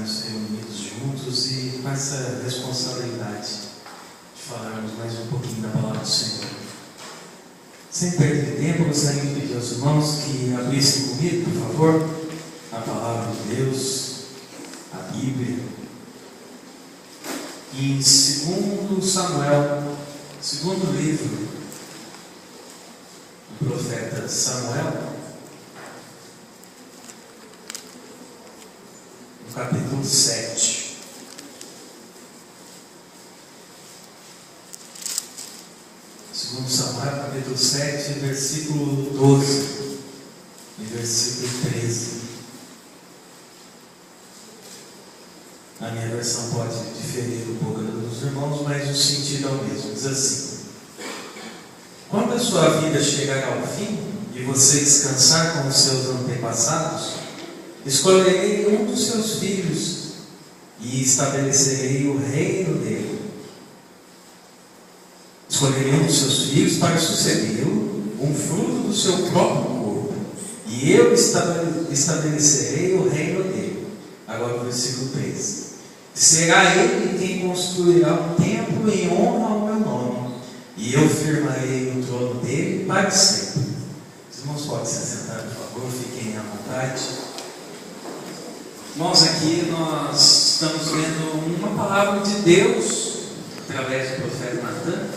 estarmos reunidos juntos e com essa responsabilidade de falarmos mais um pouquinho da palavra do Senhor. Sem perder de tempo, eu gostaria de pedir aos irmãos que abrissem comigo, por favor, a palavra de Deus, a Bíblia. Em 2 Samuel, segundo livro do profeta Samuel, no capítulo 7. Segundo Samuel, capítulo 7, versículo 12 e versículo 13. A minha versão pode diferir um pouco dos irmãos, mas o sentido é o mesmo. Diz assim: quando a sua vida chegar ao fim e você descansar com os seus antepassados, escolherei um dos seus filhos e estabelecerei o reino dele. Escolherei um dos seus filhos para sucedê-lo, um fruto do seu próprio corpo, e eu estabelecerei o reino dele. Agora o versículo 13. Será ele quem construirá um templo em honra ao meu nome, e eu firmarei o trono dele para sempre. Os irmãos podem se assentar, por favor, fiquem à vontade. Irmãos, aqui nós estamos vendo uma palavra de Deus, através do profeta Natan,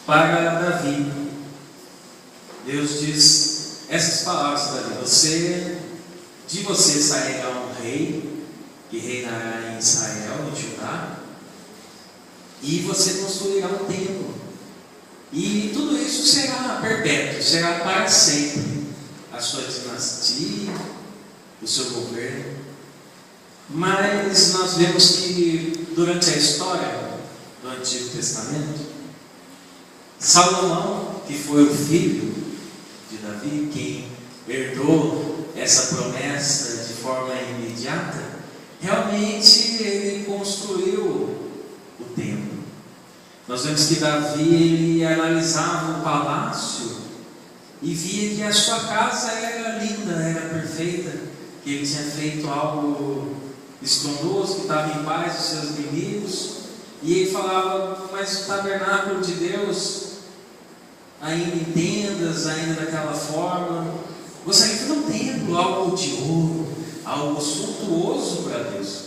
para Davi. Deus diz essas palavras para Davi: de você sairá um rei, que reinará em Israel, em Judá, e você construirá um templo, e tudo isso será perpétuo, será para sempre, a sua dinastia, o seu governo. Mas nós vemos que durante a história do Antigo Testamento, Salomão, que foi o filho de Davi, quem herdou essa promessa de forma imediata, realmente ele construiu o templo. Nós vemos que Davi ele analisava o palácio e via que a sua casa era linda, era perfeita, que ele tinha feito algo estrondoso, que estava em paz dos seus inimigos, e ele falava: mas o tabernáculo de Deus, ainda em tendas, ainda daquela forma, gostaria de ter um templo, algo de ouro, algo suntuoso para Deus.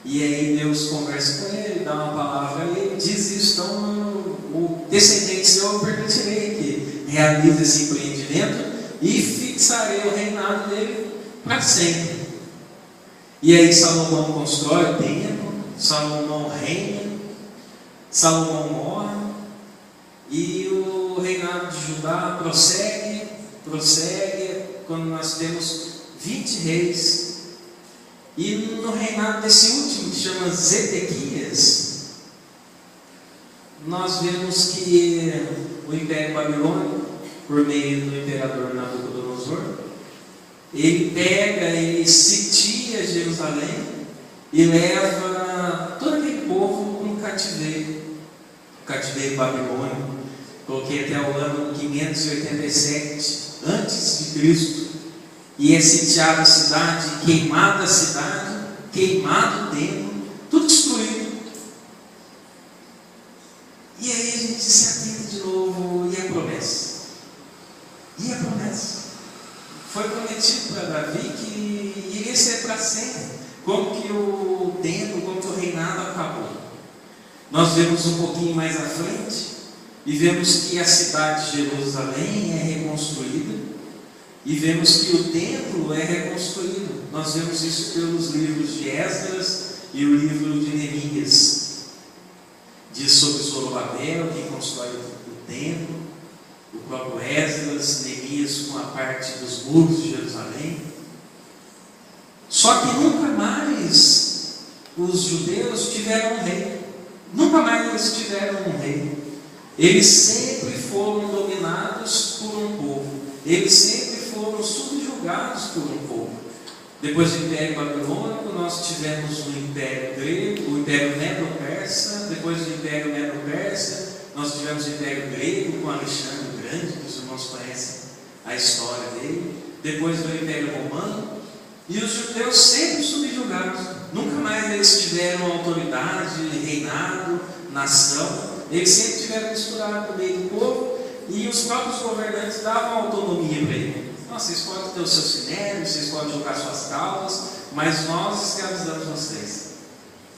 E aí Deus conversa com ele, dá uma palavra a ele, diz isso: então o descendente seu eu permitirei que realize esse empreendimento e fixarei o reinado dele para sempre. E aí Salomão constrói o templo, Salomão reina, Salomão morre, e o reinado de Judá prossegue, quando nós temos 20 reis. E no reinado desse último, que chama Zedequias, nós vemos que o Império Babilônico, por meio do imperador Nabucodonosor, ele sitia Jerusalém e leva todo aquele povo para um cativeiro, o cativeiro babilônico. Coloquei até o ano 587 antes de Cristo. E é sitiada a cidade, queimada a cidade, queimado o templo, tudo destruído. E aí a gente se atenta de novo: e a promessa? E a promessa? Foi prometido para Davi que iria ser para sempre. Como que o templo, como que o reinado acabou? Nós vemos um pouquinho mais à frente e vemos que a cidade de Jerusalém é reconstruída. E vemos que o templo é reconstruído. Nós vemos isso pelos livros de Esdras e o livro de Neemias. Diz sobre Zorobabel, que constrói o templo, o próprio Esdras, Neemias com a parte dos muros de Jerusalém. Só que nunca mais os judeus tiveram um rei. Nunca mais eles tiveram um rei. Eles sempre foram dominados por um povo. Eles sempre foram subjugados por um povo. Depois do Império Babilônico, nós tivemos o Império Grego, o Império Medo-Persa. Depois do Império Medo-Persa, nós tivemos o Império Grego com Alexandre o Grande, que os irmãos conhecem a história dele. Depois do Império Romano. E os judeus sempre subjugados. tiveram autoridade, reinado, nação, eles sempre tiveram misturado no meio do povo, e os próprios governantes davam autonomia para ele. Vocês podem ter o seu sinédrio, vocês podem jogar suas causas, mas nós escravizamos vocês.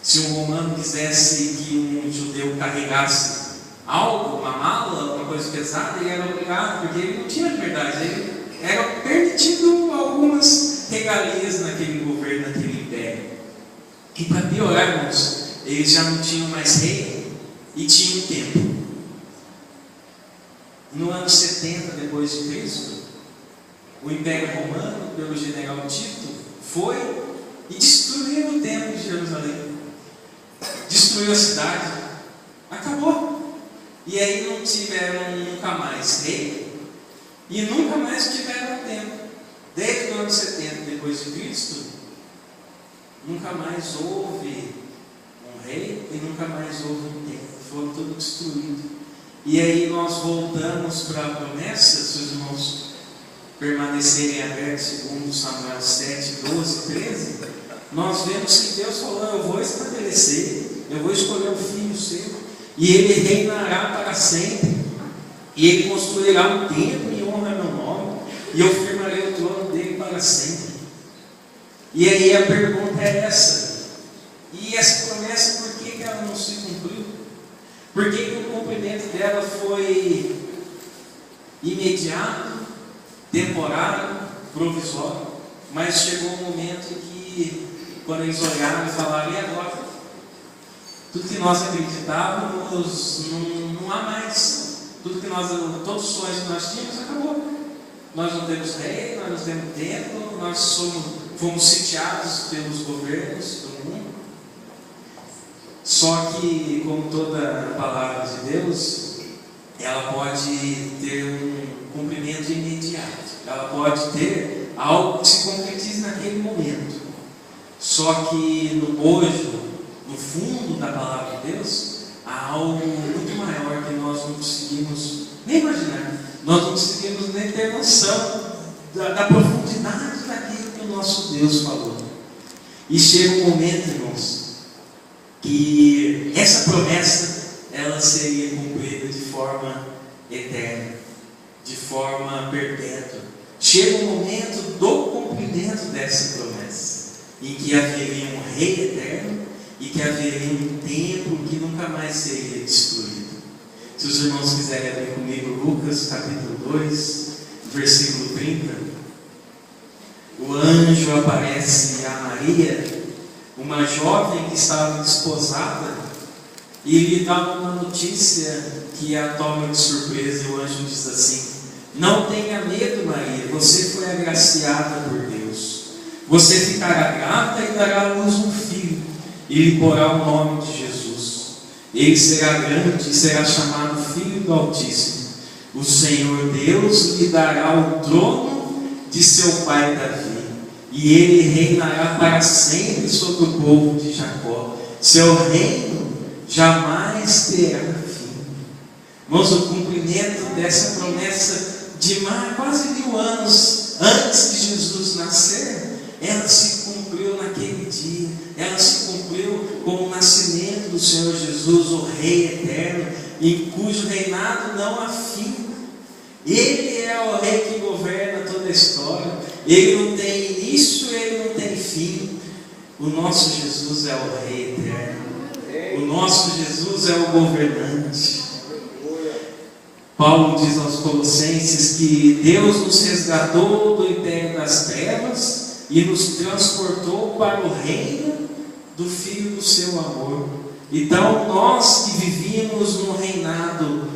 Se um romano quisesse que um judeu carregasse algo, uma mala, uma coisa pesada, ele era obrigado, porque ele não tinha liberdade, ele era permitido algumas regalias naquele governo, naquele império. E para piorar, irmãos, eles já não tinham mais rei e tinham um templo. No ano 70 depois de Cristo, o Império Romano, pelo general Tito, foi e destruiu o templo de Jerusalém. Destruiu a cidade. Acabou. E aí não tiveram nunca mais rei e nunca mais tiveram templo. Desde o ano 70 depois de Cristo, nunca mais houve um rei e nunca mais houve um templo. Foi tudo destruído. E aí nós voltamos para a promessa, se os irmãos permanecerem abertos, segundo Samuel 7, 12, 13, nós vemos que Deus falou: eu vou estabelecer, eu vou escolher um filho seu, e ele reinará para sempre, e ele construirá um templo em honra ao meu nome, e eu firmarei o trono dele para sempre. E aí a pergunta é essa: e essa promessa, por que ela não se cumpriu? Por que o cumprimento dela foi imediato, temporário, provisório? Mas chegou um momento que, quando eles olharam e falaram: e agora? Tudo que nós acreditávamos não há mais. Todos os sonhos que nós tínhamos acabou. Nós não temos rei, nós não temos templo, nós fomos sitiados pelos governos do mundo. Só que, como toda palavra de Deus, ela pode ter um cumprimento imediato. Ela pode ter algo que se concretize naquele momento. Só que hoje, no fundo da palavra de Deus, há algo muito maior que nós não conseguimos nem imaginar. Nós não conseguimos nem ter noção da profundidade daquilo que o nosso Deus falou. E chega um momento, irmãos, que essa promessa ela seria cumprida de forma eterna, de forma perpétua. Chega um momento do cumprimento dessa promessa, em que haveria um rei eterno e que haveria um templo que nunca mais seria destruído. Se os irmãos quiserem abrir comigo Lucas capítulo 2, versículo 30, o anjo aparece a Maria, uma jovem que estava desposada, e lhe dá uma notícia que a toma de surpresa. E o anjo diz assim: não tenha medo, Maria, você foi agraciada por Deus. Você ficará grávida e dará à luz um filho, e lhe porá o nome de Jesus. Ele será grande e será chamado Filho do Altíssimo. O Senhor Deus lhe dará o trono de seu pai Davi, e ele reinará para sempre sobre o povo de Jacó. Seu reino jamais terá fim. Irmãos, o cumprimento dessa promessa de quase 1000 anos antes de Jesus nascer, ela se cumpriu naquele dia. Ela se cumpriu com o nascimento do Senhor Jesus, o Rei eterno, em cujo reinado não há fim. Ele é o Rei que governa toda a história. Ele não tem início, ele não tem fim. O nosso Jesus é o Rei eterno. O nosso Jesus é o governante. Paulo diz aos Colossenses que Deus nos resgatou do império das trevas e nos transportou para o reino do Filho do seu amor. Então nós que vivíamos no reinado,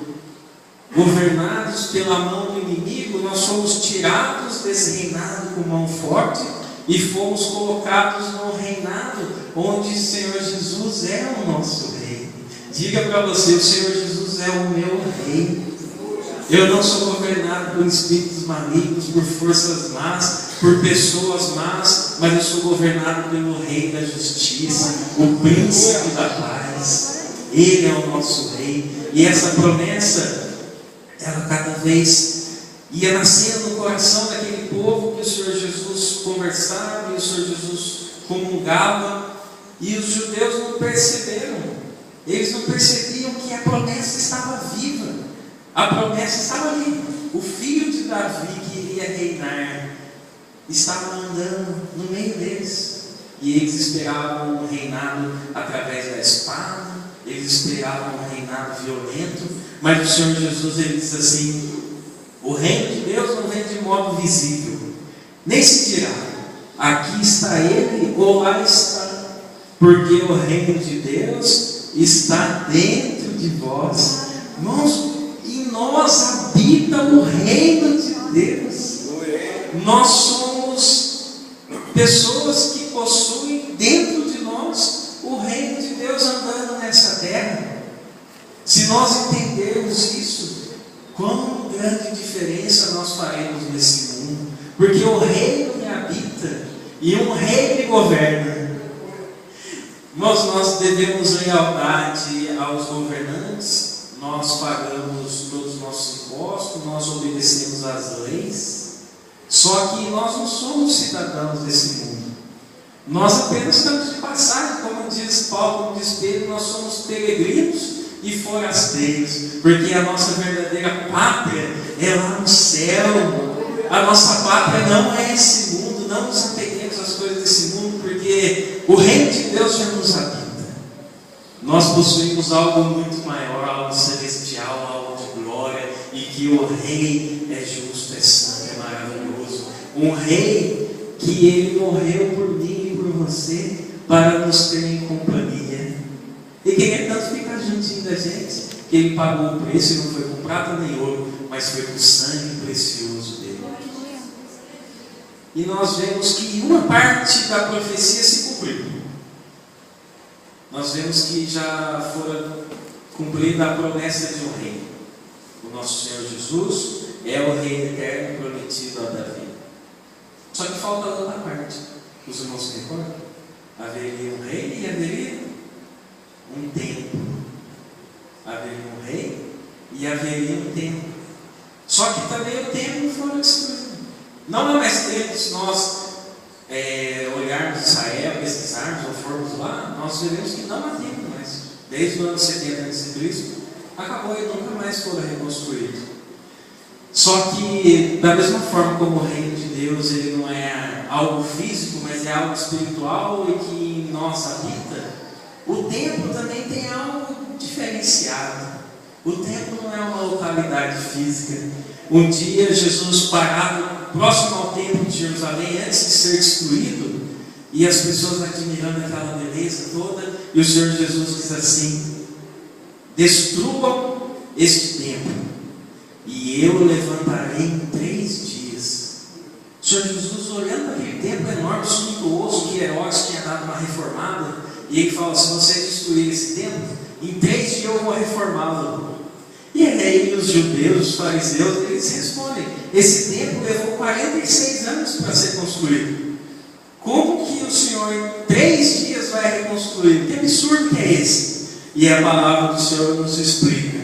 governados pela mão do inimigo, nós fomos tirados desse reinado com mão forte e fomos colocados no reinado onde o Senhor Jesus é o nosso rei. Diga para você: o Senhor Jesus é o meu rei. Eu não sou governado por espíritos malignos, por forças más, por pessoas más, mas eu sou governado pelo Rei da Justiça, o Príncipe da Paz. Ele é o nosso Rei. E essa promessa, ela cada vez ia nascendo no coração daquele povo que o Senhor Jesus conversava e o Senhor Jesus comungava. E os judeus não perceberam. Eles não percebiam que a promessa estava viva. A promessa estava ali. O filho de Davi que iria reinar estava andando no meio deles. E eles esperavam um reinado através da espada. Eles esperavam um reinado violento. Mas o Senhor Jesus, ele diz assim: o reino de Deus não vem de modo visível, nem se dirá, aqui está ele ou lá está, porque o reino de Deus está dentro de vós. Em nós habita o reino de Deus. Nós somos pessoas que possuem dentro de nós o reino de Deus andando nessa terra. Se nós entendermos isso, quão grande diferença nós faremos nesse mundo, porque o reino me habita e um rei me governa. Nós devemos lealdade aos governantes, nós pagamos todos os nossos impostos, nós obedecemos às leis, só que nós não somos cidadãos desse mundo. Nós apenas estamos de passagem, como diz Paulo, como diz Pedro, nós somos peregrinos e forasteiros, porque a nossa verdadeira pátria é lá no céu. A nossa pátria não é esse mundo. Não nos apeguemos às coisas desse mundo, porque o reino de Deus já nos habita. Nós possuímos algo muito maior, algo celestial, algo de glória, e que o rei é justo, é santo, é maravilhoso. Um rei que ele morreu por mim e por você para nos ter em companhia. E queria tanto ficar juntinho da gente, que ele pagou o preço e não foi com prata nem ouro, mas foi com o sangue precioso dele. E nós vemos que uma parte da profecia se cumpriu. Nós vemos que já fora cumprida a promessa de um rei. O nosso Senhor Jesus é o rei eterno prometido a Davi. Só que falta outra parte. Os irmãos se recordam? Haveria um rei e haveria um templo. Haveria um rei e haveria um templo. Só que também o templo foi destruído. Não é mais tempo, se nós olharmos Israel, pesquisarmos ou formos lá, nós veremos que não há tempo mais. Desde o ano 70 a.C., acabou e nunca mais foi reconstruído. Só que, da mesma forma como o reino de Deus ele não é algo físico, mas é algo espiritual e que em nós habita, o templo também tem algo diferenciado. O templo não é uma localidade física. Um dia Jesus parava próximo ao templo de Jerusalém antes de ser destruído, e as pessoas admirando aquela beleza toda, e o Senhor Jesus diz assim: destruam este templo e eu levantarei em 3 dias. O Senhor Jesus, olhando para aquele templo enorme, suntuoso, que Herodes tinha dado uma reformada, e ele fala: se você destruir esse templo, em 3 dias eu vou reformá-lo. E aí os judeus, os fariseus, eles respondem: esse templo levou 46 anos para ser construído. Como que o Senhor em 3 dias vai reconstruir? Que absurdo que é esse? E a palavra do Senhor nos explica: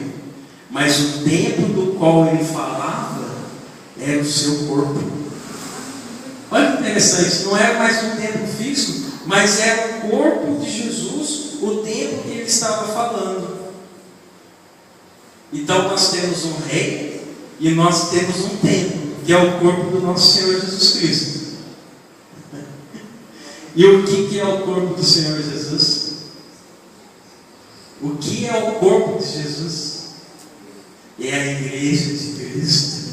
mas o templo do qual ele falava era o seu corpo. Olha que interessante, não era mais um templo físico, mas era o corpo de Jesus, o templo que ele estava falando. Então nós temos um rei e nós temos um templo, que é o corpo do nosso Senhor Jesus Cristo. E o que é o corpo do Senhor Jesus? O que é o corpo de Jesus? É a igreja de Cristo.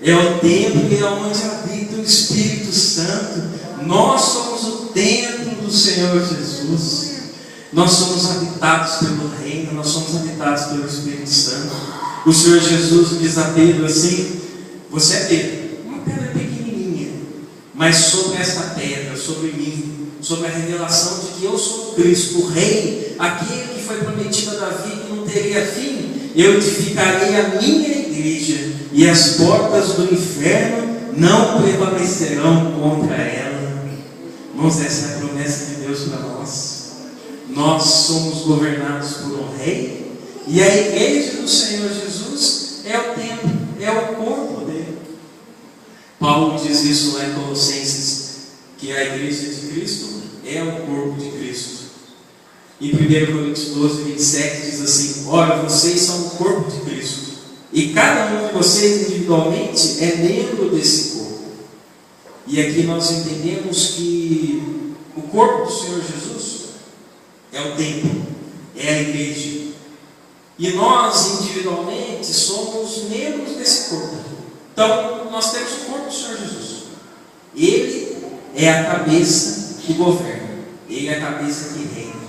É o templo onde habita o Espírito Santo. Nós somos o templo do Senhor Jesus. Nós somos habitados pelo reino, nós somos habitados pelo Espírito Santo. O Senhor Jesus diz a Pedro assim: você é Pedro, uma pedra pequenininha, mas sobre esta pedra, sobre mim, sobre a revelação de que eu sou o Cristo, o Rei, aquele que foi prometido a Davi que não teria fim, eu edificarei a minha igreja, e as portas do inferno não prevalecerão contra ela. Irmãos, essa é a promessa de Deus para nós. Nós somos governados por um rei, e a igreja do Senhor Jesus é o templo, é o corpo dele. Paulo diz isso lá em Colossenses, que a igreja de Cristo é o corpo de Cristo. Em 1 Coríntios 12, 27 diz assim: ora, vocês são o corpo de Cristo, e cada um de vocês individualmente é membro desse corpo. E aqui nós entendemos que o corpo do Senhor Jesus é o templo, é a igreja. E nós individualmente somos membros desse corpo. Então nós temos o corpo do Senhor Jesus. Ele é a cabeça que governa, ele é a cabeça que reina.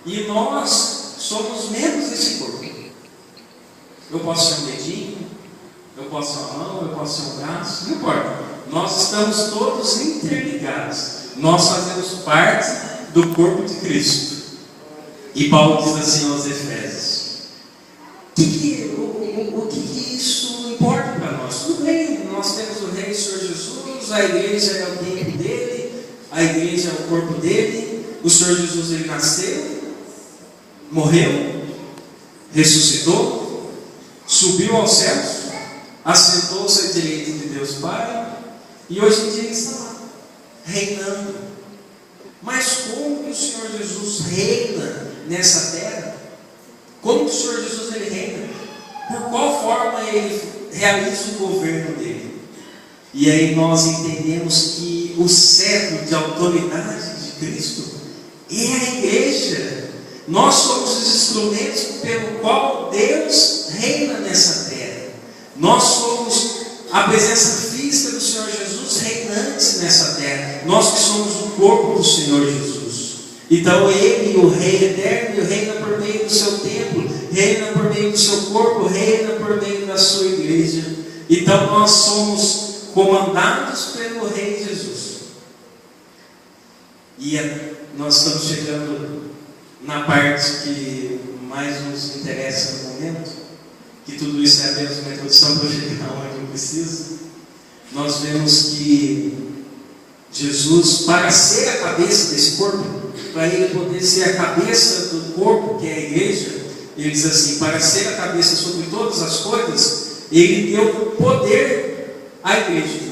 E nós somos membros desse corpo. Eu posso ser um dedinho, eu posso ser uma mão, eu posso ser um braço, não importa. Nós estamos todos interligados. Nós fazemos parte do corpo de Cristo. E Paulo diz assim aos Efésios: o que isso importa para nós? Tudo bem, nós temos o Rei, o Senhor Jesus, a igreja é o templo dele, a igreja é o corpo dele. O Senhor Jesus, ele nasceu, morreu, ressuscitou, subiu aos céus, assentou-se à direita de Deus Pai, e hoje em dia ele está lá, reinando. Mas como que o Senhor Jesus reina nessa terra? Como que o Senhor Jesus ele reina? Por qual forma ele realiza o governo dele? E aí nós entendemos que o cetro de autoridade de Cristo é a igreja. Nós somos os instrumentos pelo qual Deus reina nessa terra. Nós somos a presença física do Senhor Jesus reinante nessa terra. Nós que somos o corpo do Senhor Jesus. Então ele, o Rei eterno, reina por meio do seu templo, reina por meio do seu corpo, reina por meio da sua igreja. Então nós somos comandados pelo Rei Jesus. E nós estamos chegando na parte que mais nos interessa no momento, que tudo isso é apenas uma introdução para eu chegar onde eu preciso. Nós vemos que Jesus, para ser a cabeça desse corpo, para ele poder ser a cabeça do corpo, que é a igreja, ele diz assim: para ser a cabeça sobre todas as coisas, ele deu poder à igreja.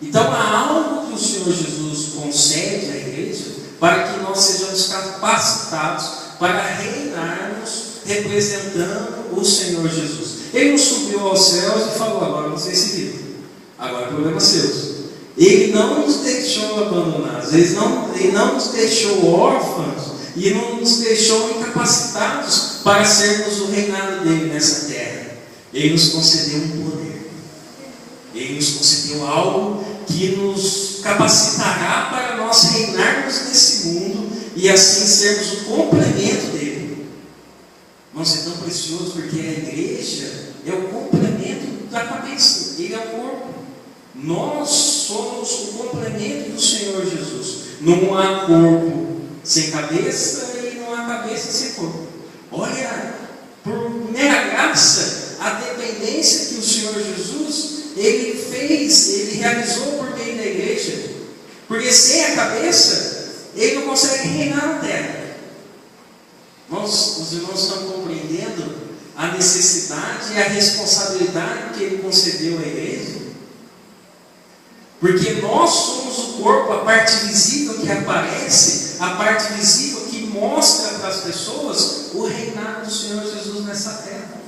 Então há algo que o Senhor Jesus concede à igreja para que nós sejamos capacitados para reinarmos representando o Senhor Jesus. Ele não subiu aos céus e falou: agora vocês se viram, agora é problema seu. Ele não nos deixou abandonados, ele não nos deixou órfãos e não nos deixou incapacitados para sermos o reinado dele nessa terra. Ele nos concedeu um poder, ele nos concedeu algo que nos capacitará para nós reinarmos nesse mundo e assim sermos o complemento dele. Nossa, é tão precioso porque a igreja é o complemento da cabeça, ele é o corpo. Nós somos o complemento do Senhor Jesus. Não há corpo sem cabeça e não há cabeça sem corpo. Olha, por mera graça, a dependência que o Senhor Jesus ele fez, ele realizou por meio da igreja. Porque sem a cabeça, ele não consegue reinar na terra. Os irmãos estão compreendendo a necessidade e a responsabilidade que ele concedeu à igreja? Porque nós somos o corpo, a parte visível que aparece, a parte visível que mostra para as pessoas o reinado do Senhor Jesus nessa terra.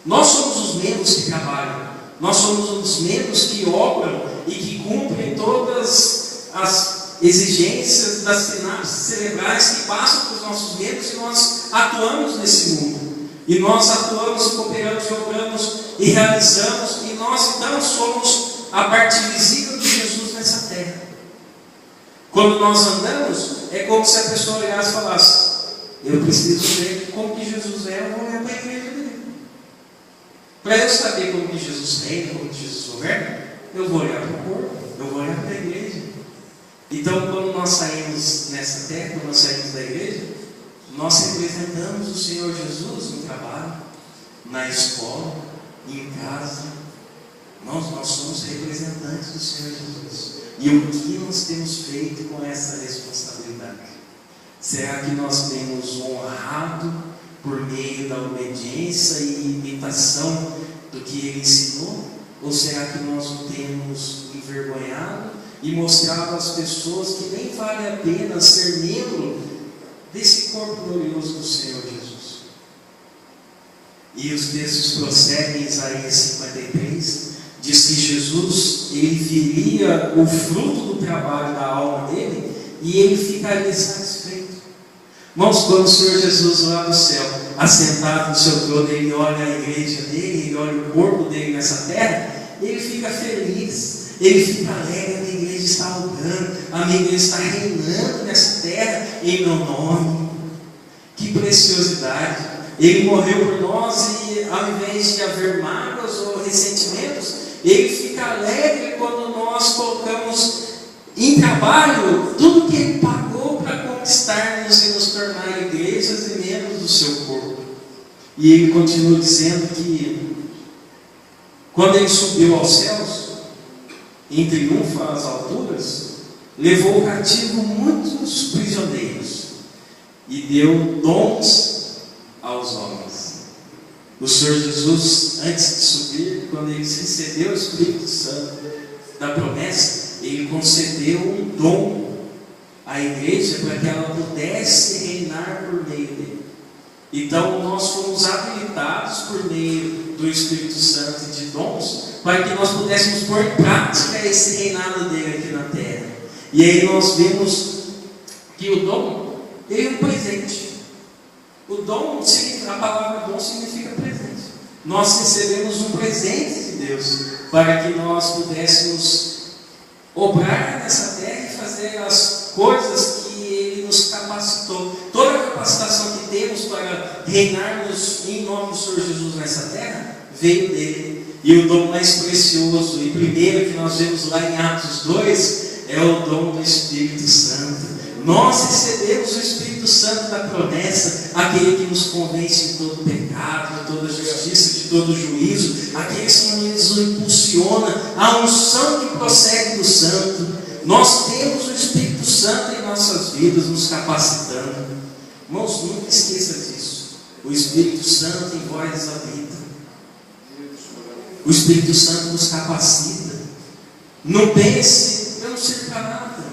Nós somos os membros que trabalham, nós somos os membros que obram e que cumprem todas as exigências das sinapses cerebrais que passam para os nossos membros, e nós atuamos nesse mundo. E nós atuamos, cooperamos, obramos e realizamos, e nós então somos a parte visível de Jesus nessa terra. Quando nós andamos, é como se a pessoa olhasse e falasse: eu preciso ver como que Jesus é, eu vou olhar para a igreja dele. Para eu saber como que Jesus reina, como que Jesus governa, eu vou olhar para o corpo, eu vou olhar para a igreja. Então, quando nós saímos nessa terra, quando nós saímos da igreja, nós representamos o Senhor Jesus no trabalho, na escola, em casa. Nós somos representantes do Senhor Jesus. E o que nós temos feito com essa responsabilidade? Será que nós temos honrado por meio da obediência e imitação do que Ele ensinou? Ou será que nós o temos envergonhado e mostrado às pessoas que nem vale a pena ser membro desse corpo glorioso do Senhor Jesus. E os textos prosseguem em Isaías 53, diz que Jesus, ele viria o fruto do trabalho da alma dele e ele ficaria satisfeito. Irmãos, quando o Senhor Jesus lá do céu, assentado no seu trono, ele olha a igreja dele, ele olha o corpo dele nessa terra, ele fica feliz, ele fica alegre. A minha igreja está orando, a minha igreja está reinando nessa terra em meu nome. Que preciosidade! Ele morreu por nós e, ao invés de haver mágoas ou ressentimentos, ele fica alegre quando nós colocamos em trabalho tudo que ele pagou para conquistar-nos e nos tornar igrejas e membros do seu corpo. E ele continua dizendo que quando ele subiu aos céus, em triunfo às alturas, levou cativo muitos prisioneiros e deu dons aos homens. O Senhor Jesus, antes de subir, quando ele recebeu o Espírito Santo da promessa, ele concedeu um dom à igreja para que ela pudesse reinar por meio dele. Então nós fomos habilitados por meio do Espírito Santo e de dons para que nós pudéssemos pôr em prática esse reinado dele aqui na terra. E aí nós vemos que o dom, ele é um presente. O dom, a palavra dom significa presente. Nós recebemos um presente de Deus para que nós pudéssemos obrar nessa terra e fazer as coisas que Ele nos capacitou. Toda a capacitação que temos para reinarmos em nome do Senhor Jesus nessa terra veio dele. E o dom mais precioso e primeiro que nós vemos lá em Atos 2 é o dom do Espírito Santo. Nós recebemos o Espírito Santo da promessa, aquele que nos convence de todo pecado, de toda justiça, de todo juízo, aquele que nos impulsiona, a unção que procede do Santo. Nós temos o Espírito Santo em nossas vidas, nos capacitando. Irmãos, nunca esqueça disso. O Espírito Santo em vós habita. O Espírito Santo nos capacita. Não pense, eu não sirvo para nada.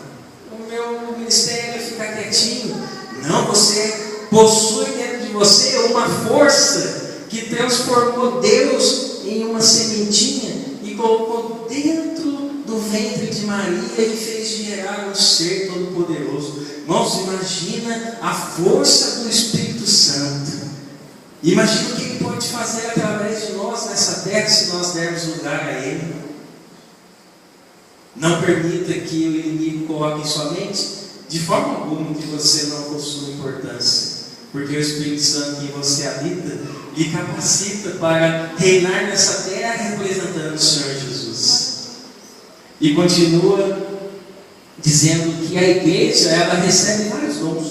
O meu ministério é ficar quietinho. Não, você possui dentro de você uma força que transformou Deus em uma sementinha e colocou dentro do ventre de Maria e fez gerar um ser todo poderoso. Irmãos, imagina a força do Espírito Santo. Imagina o que Ele pode fazer através de nós nessa terra se nós dermos lugar a Ele. Não permita que o inimigo coloque em sua mente de forma alguma que você não possua importância, porque o Espírito Santo que você habita lhe capacita para reinar nessa terra representando o Senhor Jesus. E continua dizendo que a igreja ela recebe vários dons.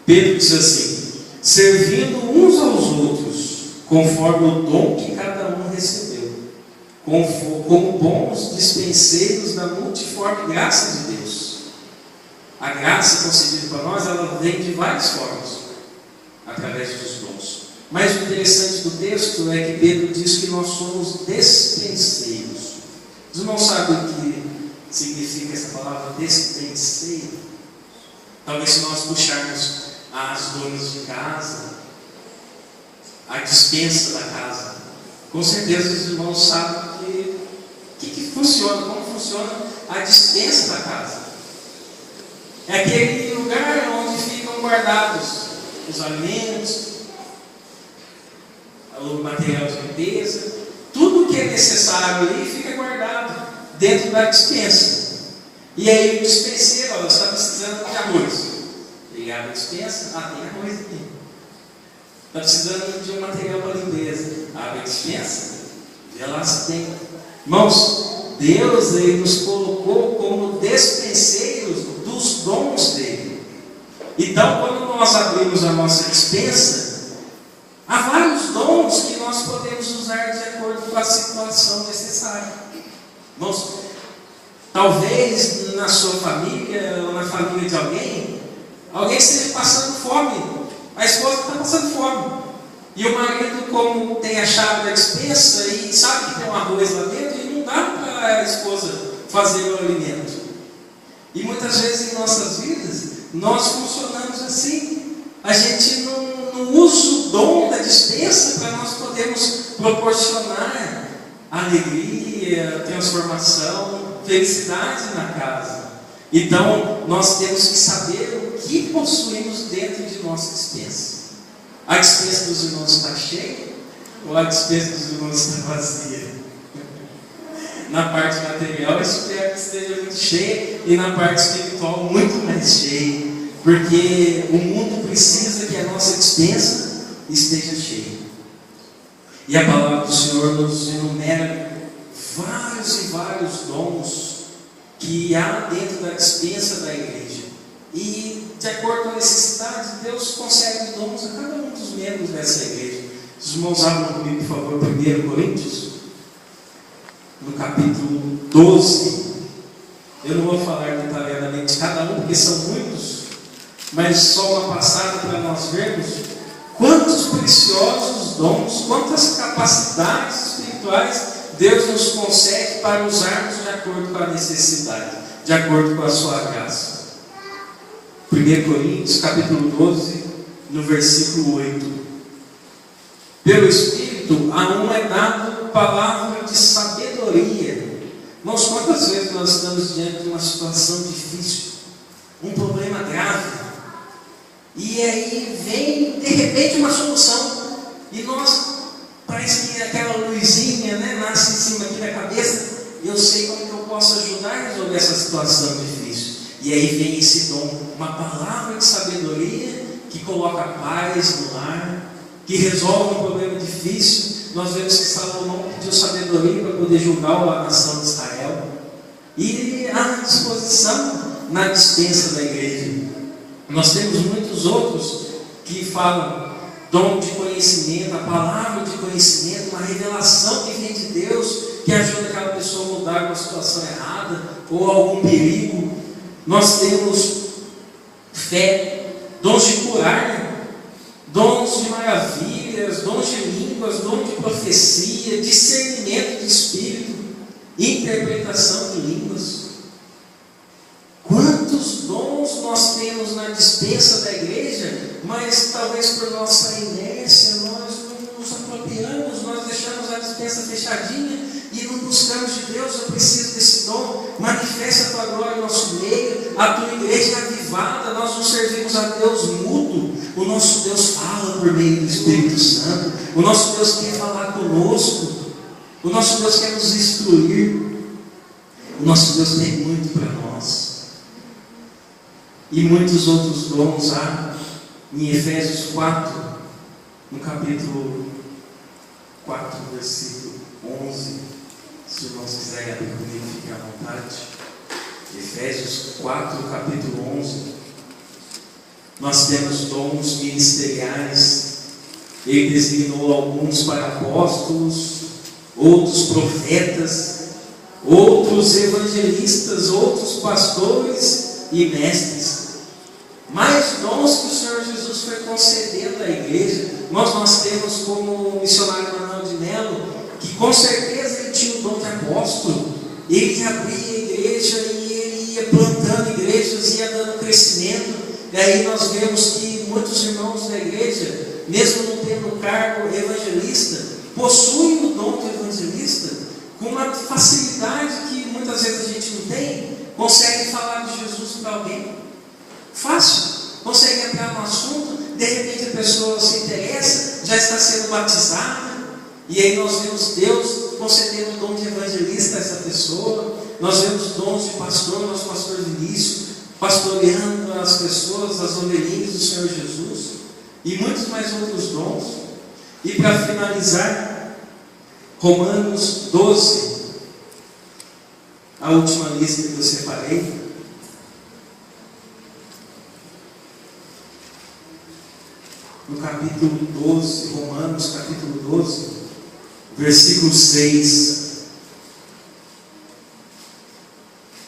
Pedro diz assim: servindo uns aos outros conforme o dom que cada um recebeu, como bons dispenseiros da multiforme graça de Deus. A graça concedida para nós, ela vem de várias formas, através dos dons. Mas o interessante do texto é que Pedro diz que nós somos dispenseiros. Os irmãos sabem o que significa essa palavra despenseiro? Talvez se nós puxarmos as donas de casa, a dispensa da casa, com certeza os irmãos sabem que funciona, como funciona a dispensa da casa. É aquele lugar onde ficam guardados os alimentos, o material de limpeza, tudo que é necessário ali fica guardado dentro da dispensa. E aí o dispenseiro, ela está precisando de arroz. Ele abre a dispensa, tem arroz aqui. Está precisando de um material para limpeza. Abre a dispensa, vê lá se tem. Irmãos, Deus ele nos colocou como despenseiros dos dons dele. Então, quando nós abrimos a nossa dispensa, há vários dons que nós podemos usar de acordo com a situação necessária. Irmãos, talvez na sua família ou na família de alguém esteja passando fome. A esposa está passando fome. E o marido, como tem a chave da dispensa e sabe que tem um arroz lá dentro, e não dá para a esposa fazer o alimento. E muitas vezes em nossas vidas, nós funcionamos assim. a gente não usa o dom da dispensa para nós podermos proporcionar alegria, transformação, felicidade na casa. Então, nós temos que saber o que possuímos dentro de nossa dispensa. A dispensa dos irmãos está cheia ou a dispensa dos irmãos está vazia? Na parte material, eu espero que esteja muito cheia, e na parte espiritual, muito mais cheia, porque o mundo precisa que a nossa dispensa esteja cheia. E a palavra do Senhor nos enumera vários e vários dons que há dentro da dispensa da igreja. E, de acordo com a necessidade, Deus concede dons a cada um dos membros dessa igreja. Os irmãos abram comigo, por favor, 1 Coríntios, no capítulo 12. Eu não vou falar detalhadamente de cada um, porque são muitos, mas só uma passada para nós vermos quantos preciosos dons, quantas capacidades espirituais Deus nos concede para usarmos de acordo com a necessidade, de acordo com a sua graça. 1 Coríntios, capítulo 12, no versículo 8. Pelo Espírito, a um é dado palavra de sabedoria. Irmãos, quantas vezes nós estamos diante de uma situação difícil, um problema grave, e aí vem de repente uma solução, e nós, parece que aquela luzinha, nasce em cima aqui da cabeça, e eu sei como que eu posso ajudar a resolver essa situação difícil. E aí vem esse dom, uma palavra de sabedoria que coloca paz no lar, que resolve um problema difícil. Nós vemos que Salomão pediu sabedoria para poder julgar a nação de Israel, e há disposição na dispensa da igreja. Nós temos muitos outros que falam dom de conhecimento, a palavra de conhecimento, uma revelação que vem de Deus, que ajuda aquela pessoa a mudar uma situação errada ou algum perigo. Nós temos fé, dons de curar, dons de maravilhas, dons de línguas, dons de profecia, discernimento de espírito, interpretação de línguas. Quantos dons nós temos na dispensa da igreja, mas talvez por nossa inércia nós não nos apropriamos, nós deixamos a dispensa fechadinha e não buscamos de Deus. Eu preciso desse dom, manifesta a tua glória no nosso meio, a tua igreja é avivada. Nós não servimos a Deus mudo, o nosso Deus fala por meio do Espírito Santo, o nosso Deus quer falar conosco, o nosso Deus quer nos instruir, o nosso Deus tem muito para nós. E muitos outros dons há em Efésios 4, no capítulo 4, versículo 11. Se os irmãos quiserem abrir comigo, fiquem à vontade. Efésios 4, capítulo 11. Nós temos dons ministeriais. Ele designou alguns para apóstolos, outros profetas, outros evangelistas, outros pastores e mestres. Mais dons que o Senhor Jesus foi concedendo à igreja. Nós temos como o missionário Manuel de Melo, que com certeza ele tinha o dom de apóstolo. Ele abria a igreja e ele ia plantando igrejas, ia dando crescimento. E aí nós vemos que muitos irmãos da igreja, mesmo não tendo o cargo evangelista, possuem o dom de evangelista com uma facilidade que muitas vezes a gente não tem. Consegue falar de Jesus para alguém fácil, consegue entrar no assunto, de repente a pessoa se interessa, já está sendo batizada, e aí nós vemos Deus concedendo o dom de evangelista a essa pessoa. Nós vemos dons de pastor, nosso pastor Vinícius, pastoreando as pessoas, as ovelhinhas do Senhor Jesus, e muitos mais outros dons. E para finalizar, Romanos 12, a última lista que eu separei. No capítulo 12, Romanos capítulo 12, versículo 6.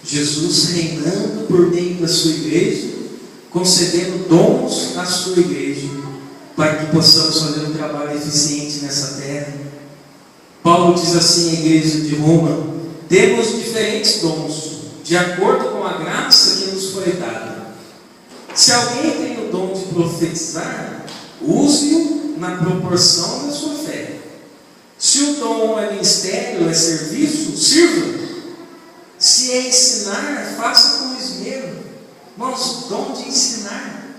Jesus reinando por meio da sua igreja, concedendo dons à sua igreja, para que possamos fazer um trabalho eficiente nessa terra. Paulo diz assim à igreja de Roma: temos diferentes dons, de acordo com a graça que nos foi dada. Se alguém tem o dom de profetizar, use-o na proporção da sua fé. Se o dom é ministério, é serviço, sirva. Se é ensinar, faça com esmero. Irmãos, o dom de ensinar.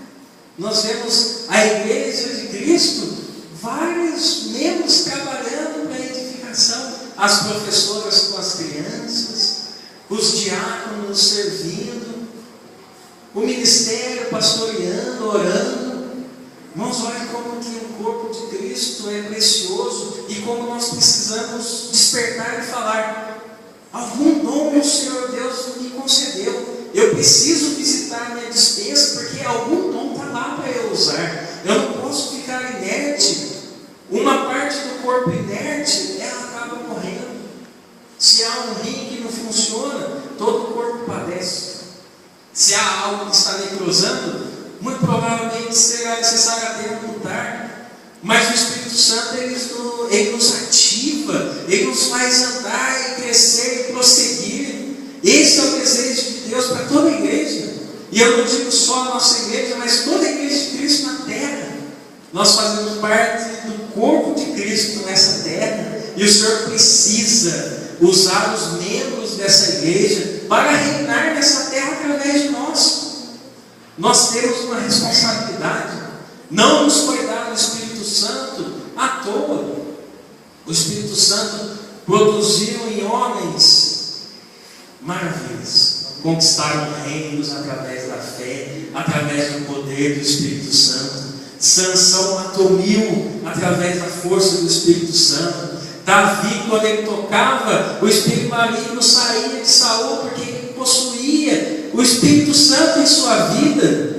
Nós vemos a igreja de Cristo, vários membros trabalhando para a edificação. As professoras com as crianças, os diáconos servindo, o ministério pastoreando, orando. Irmãos, olhem como que o corpo de Cristo é precioso e como nós precisamos despertar e falar: algum dom o Senhor Deus me concedeu. Eu preciso visitar a minha despensa porque algum dom está lá para eu usar. Eu não posso ficar inerte. Uma parte do corpo inerte, ela acaba morrendo. Se há um rim que não funciona, todo o corpo padece. Se há algo que está necrosando, muito provavelmente será necessário até amputar. Mas o Espírito Santo, ele nos ativa, ele nos faz andar e crescer e prosseguir. Esse é o desejo de Deus para toda a igreja. E eu não digo só a nossa igreja, mas toda a igreja de Cristo na terra. Nós fazemos parte do corpo de Cristo nessa terra. E o Senhor precisa usar os membros dessa igreja para reinar nessa terra através de nós. Nós temos uma responsabilidade. Não nos foi dado o Espírito Santo à toa. O Espírito Santo produziu em homens maravilhas. Conquistaram reinos através da fé, através do poder do Espírito Santo. Sansão matou 1000 através da força do Espírito Santo. Davi, quando ele tocava, o espírito maligno saía de Saul porque ele possuía o Espírito Santo em sua vida.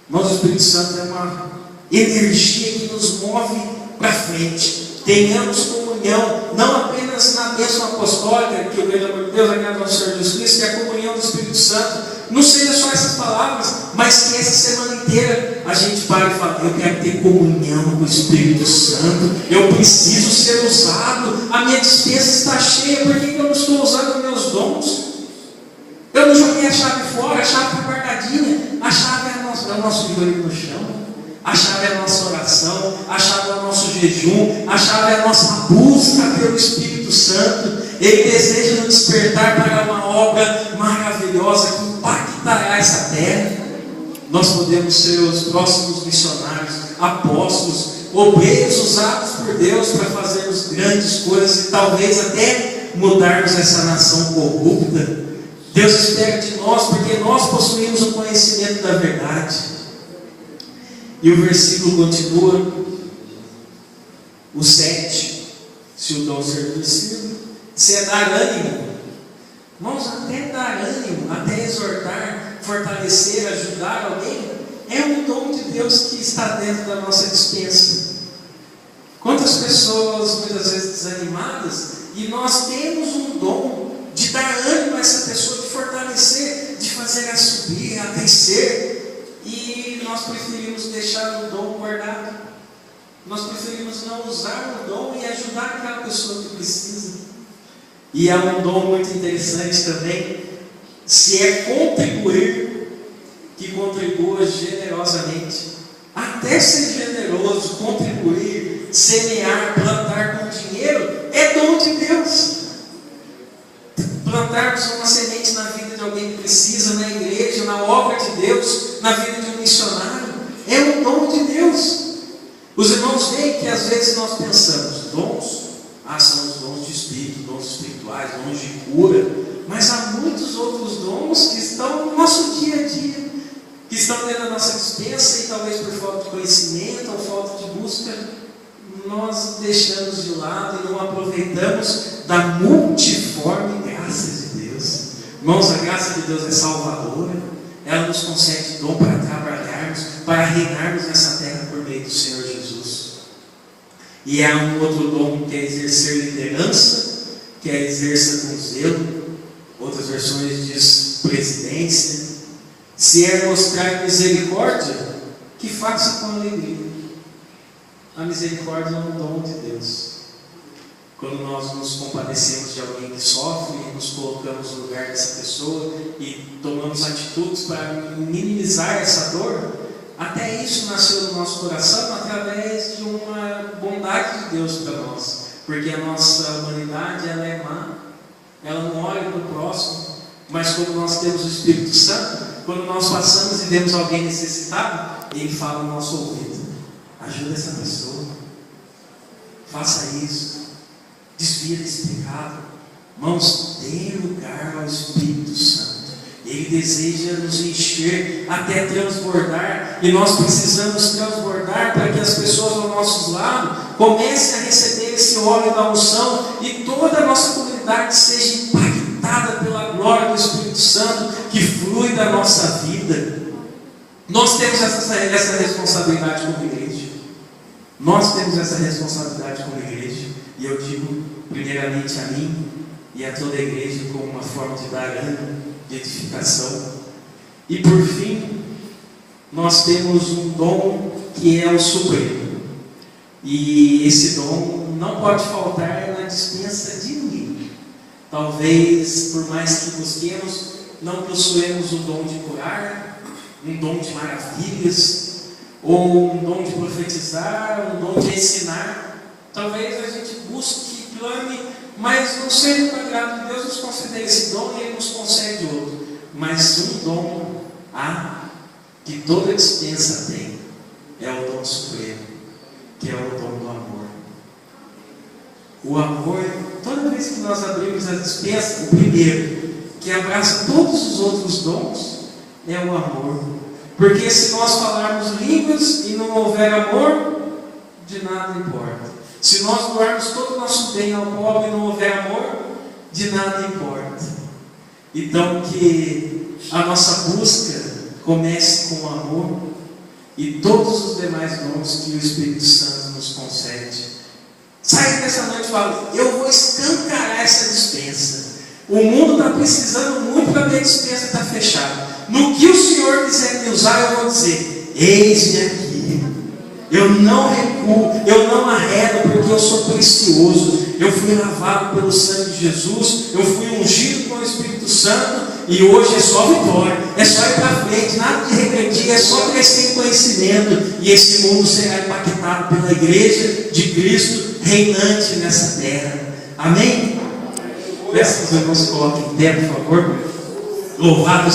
Mas o Espírito Santo é uma energia que nos move para frente. Tenhamos comunhão, não apenas na bênção apostólica, que o grande amor de Deus, a graça do nosso Senhor Jesus Cristo, que é a comunhão do Espírito Santo. Não seja só essas palavras, mas que essa semana inteira a gente pare e fale: eu quero ter comunhão com o Espírito Santo, eu preciso ser usado, a minha despensa está cheia, por que eu não estou usando meus dons? Eu não joguei a chave fora, a chave está guardadinha, a chave é o nosso vigorino no chão, a chave é a nossa oração, a chave é o nosso jejum, a chave é a nossa busca pelo Espírito Santo. Ele deseja nos despertar para uma obra maravilhosa que impactará essa terra. Nós podemos ser os próximos missionários, apóstolos, obreiros usados por Deus para fazermos grandes coisas e talvez até mudarmos essa nação corrupta. Deus espera de nós porque nós possuímos o conhecimento da verdade. E o versículo continua, o 7, se o dom servir, sirva. Se é dar ânimo, irmãos, até dar ânimo, até exortar, fortalecer, ajudar alguém, é um dom de Deus que está dentro da nossa despensa. Quantas pessoas muitas vezes desanimadas, e nós temos um dom de dar ânimo a essa pessoa, de fortalecer, de fazer ela subir, a crescer, e nós preferimos deixar o dom guardado. Nós preferimos não usar o dom e ajudar aquela pessoa que precisa. E há um dom muito interessante também, se é contribuir, que contribua generosamente. Até ser generoso, contribuir, semear, plantar com dinheiro, é dom de Deus. Plantarmos uma semente na vida de alguém que precisa, na igreja, na obra de Deus, na vida de um missionário, é um dom de Deus. Os irmãos veem que às vezes nós pensamos, dons, são os dons de espírito, dons espirituais, dons de cura, mas há muitos outros dons que estão no nosso dia a dia, que estão dentro da nossa despensa e talvez por falta de conhecimento ou falta de busca, nós deixamos de lado e não aproveitamos da multiforme graça de Deus. Irmãos, a graça de Deus é salvadora, ela nos concede dom para trabalharmos, para reinarmos nessa terra por meio do Senhor Jesus. E há um outro dom que é exercer liderança, que é exerça com zelo, outras versões diz presidência. Se é mostrar misericórdia, que faça com alegria. A misericórdia é um dom de Deus. Quando nós nos compadecemos de alguém que sofre e nos colocamos no lugar dessa pessoa e tomamos atitudes para minimizar essa dor, Até isso nasceu no nosso coração através de uma bondade de Deus para nós. Porque a nossa humanidade, ela é má, ela não olha para o próximo, mas como nós temos o Espírito Santo, quando nós passamos e vemos alguém necessitado, Ele fala no nosso ouvido: ajuda essa pessoa, faça isso, desvia desse pecado. Irmãos, dê lugar ao Espírito Santo. Ele deseja nos encher até transbordar, e nós precisamos transbordar para que as pessoas ao nosso lado comecem a receber esse óleo da unção e toda a nossa comunidade seja impactada pela glória do Espírito Santo que flui da nossa vida. Nós temos essa responsabilidade como igreja. Nós temos essa responsabilidade como igreja, e eu digo primeiramente a mim e a toda a igreja como uma forma de dar ânimo, de edificação. E por fim, nós temos um dom que é o supremo, e esse dom não pode faltar na dispensa de ninguém. Talvez, por mais que busquemos, não possuemos o dom de curar, um dom de maravilhas, ou um dom de profetizar, um dom de ensinar. Talvez a gente busque, clame, mas não seja para agrado de Deus nos conceder esse dom e Ele nos concede outro. Mas um dom há que toda dispensa tem, é o dom supremo, que é o dom do amor. O amor, toda vez que nós abrimos a dispensa, o primeiro, que abraça todos os outros dons, é o amor. Porque se nós falarmos línguas e não houver amor, de nada importa. Se nós doarmos todo o nosso bem ao pobre e não houver amor, de nada importa. Então que a nossa busca comece com o amor e todos os demais dons que o Espírito Santo nos concede. Sai dessa noite e fala: eu vou escancarar essa dispensa. O mundo está precisando muito para minha dispensa estar fechada. No que o Senhor quiser me usar, eu vou dizer: eis-me aqui. Eu não recuo, eu não arredo, porque eu sou precioso. Eu fui lavado pelo sangue de Jesus, eu fui ungido com o Espírito Santo, e hoje é só vitória, é só ir para frente, nada de regredir, é só crescer em conhecimento, e esse mundo será impactado pela igreja de Cristo reinante nessa terra. Amém? Peço que os irmãos se coloquem em pé, por favor. Louvado